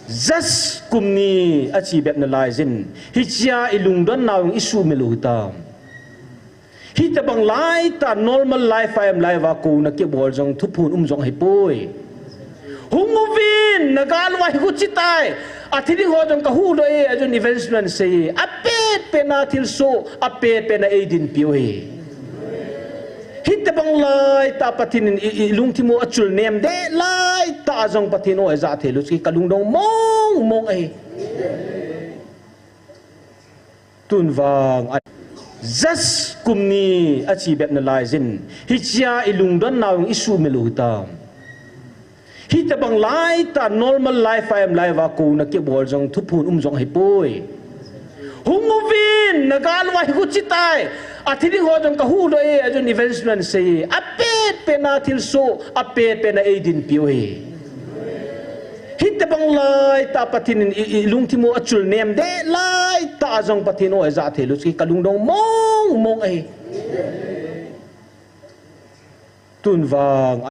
just kumni achi bet na lai zin hi chia ilung don naw isu melu ta hi ta bang lai ta normal life I am life wa ko na ke bol jong thupun jong hai poi hunguvin nagal wa hu chitai athini ho jong ka hu do e ajon investment se apet pe na thil so apet pe na edin pioi hit bang lai ta patin ilung timo achul nem de lai ta jong patino e za thelu ki kalung dong mong ai tun wang just kumni achi bet na lai zin hi chia ilung don naw isu melu ta hi ta bang lai ta normal life I am life wa ko na ke bol jong thupun jong hai poi hunguvin nagal wa hu chitai athini ho jong ka hu do e ajon investment se apet pe na thil so apet pe na edin pioi hit bang lai ta patin ilung timo achul nem de lai ta jong patino e za thelu ki kalung dong mong ai tun wang